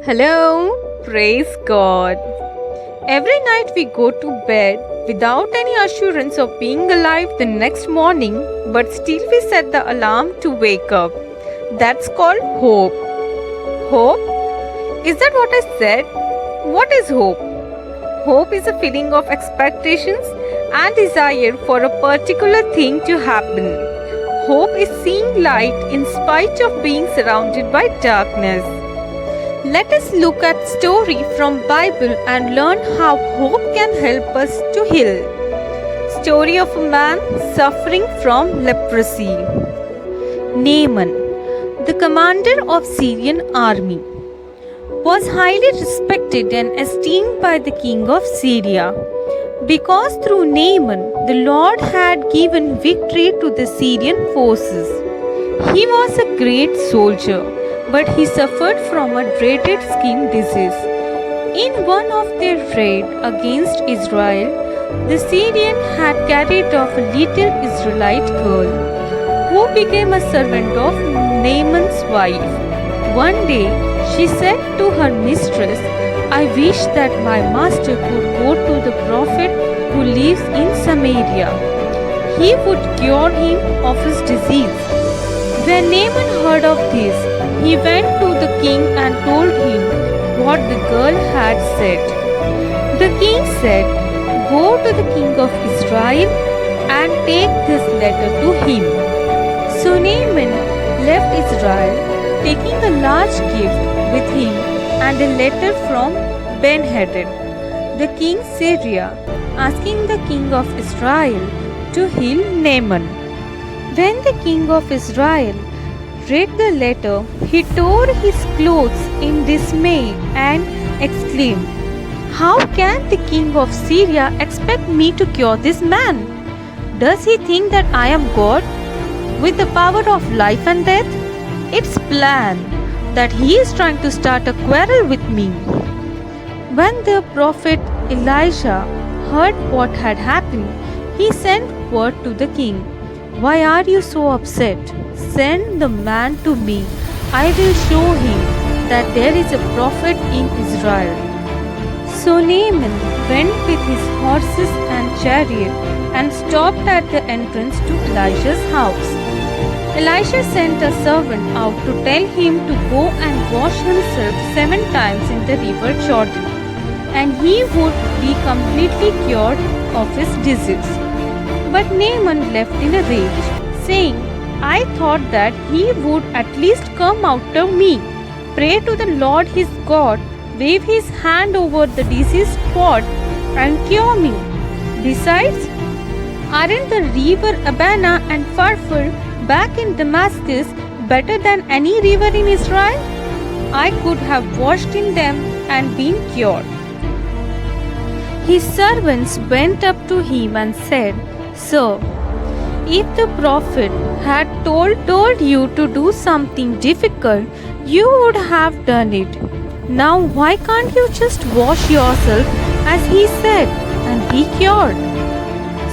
Hello, praise God. Every night we go to bed without any assurance of being alive the next morning, but still we set the alarm to wake up. That's called hope. Hope? Is that what I said? What is hope? Hope is a feeling of expectations and desire for a particular thing to happen. Hope is seeing light in spite of being surrounded by darkness. Let us look at story from Bible and learn how hope can help us to heal. Story of a man suffering from leprosy. Naaman, the commander of Syrian army, was highly respected and esteemed by the king of Syria, because through Naaman the Lord had given victory to the Syrian forces. He was a great soldier, but he suffered from a dreaded skin disease. In one of their raids against Israel, the Syrian had carried off a little Israelite girl, who became a servant of Naaman's wife. One day, she said to her mistress, "I wish that my master could go to the prophet who lives in Samaria. He would cure him of his disease." When Naaman heard of this, he went to the king and told him what the girl had said. The king said, "Go to the king of Israel and take this letter to him." So Naaman left Israel, taking a large gift with him and a letter from Ben-Hadad, the king of Syria, asking the king of Israel to heal Naaman. When the king of Israel read the letter, he tore his clothes in dismay and exclaimed, "How can the king of Syria expect me to cure this man? Does he think that I am God, with the power of life and death? It's plain that he is trying to start a quarrel with me." When the prophet Elijah heard what had happened, he sent word to the king, "Why are you so upset? Send the man to me. I will show him that there is a prophet in Israel." So Naaman went with his horses and chariot and stopped at the entrance to Elijah's house. Elisha sent a servant out to tell him to go and wash himself 7 times in the river Jordan, and he would be completely cured of his disease. But Naaman left in a rage, saying, "I thought that he would at least come after me, pray to the Lord his God, wave his hand over the diseased spot, and cure me. Besides, aren't the river Abana and Pharpar back in Damascus better than any river in Israel? I could have washed in them and been cured." His servants went up to him and said, "Sir, if the prophet had told you to do something difficult, you would have done it. Now why can't you just wash yourself as he said and be cured?"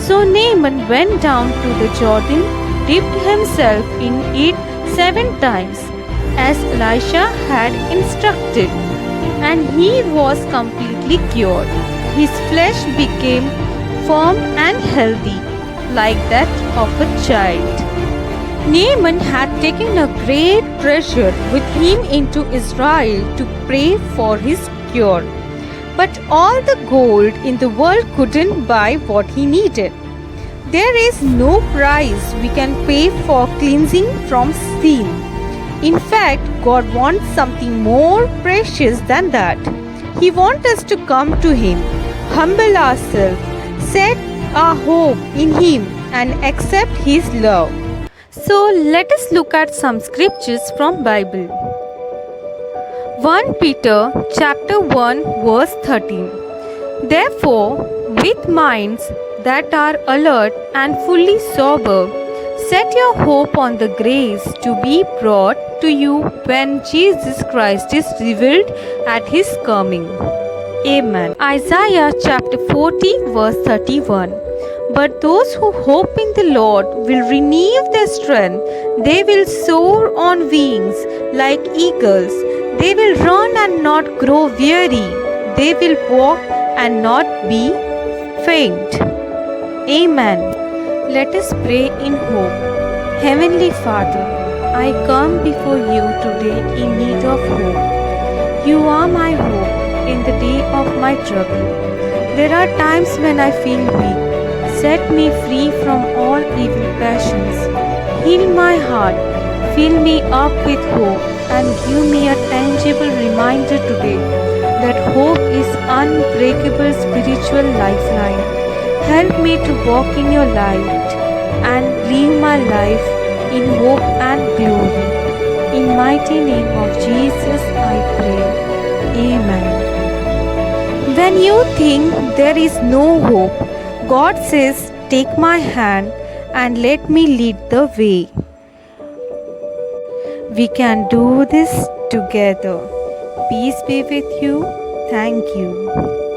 So Naaman went down to the Jordan, dipped himself in it 7 times, as Elisha had instructed, and he was completely cured. His flesh became firm and healthy, like that of a child. Naaman had taken a great treasure with him into Israel to pray for his cure. But all the gold in the world couldn't buy what he needed. There is no price we can pay for cleansing from sin. In fact, God wants something more precious than that. He wants us to come to Him, humble ourselves, set our hope in Him, and accept His love. So let us look at some scriptures from Bible. 1 Peter chapter 1 verse 13. Therefore, with minds that are alert and fully sober, set your hope on the grace to be brought to you when Jesus Christ is revealed at His coming. Amen. Isaiah chapter 40 verse 31. But those who hope in the Lord will renew their strength. They will soar on wings like eagles. They will run and not grow weary. They will walk and not be faint. Amen. Let us pray in hope. Heavenly Father, I come before you today in need of hope. You are my hope in the day of my trouble. There are times when I feel weak. Set me free from all evil passions. Heal my heart. Fill me up with hope and give me a tangible reminder today that hope is unbreakable spiritual lifeline. Help me to walk in your light and live my life in hope and glory. In mighty name of Jesus I pray. Amen. When you think there is no hope, God says, take my hand and let me lead the way. We can do this together. Peace be with you. Thank you.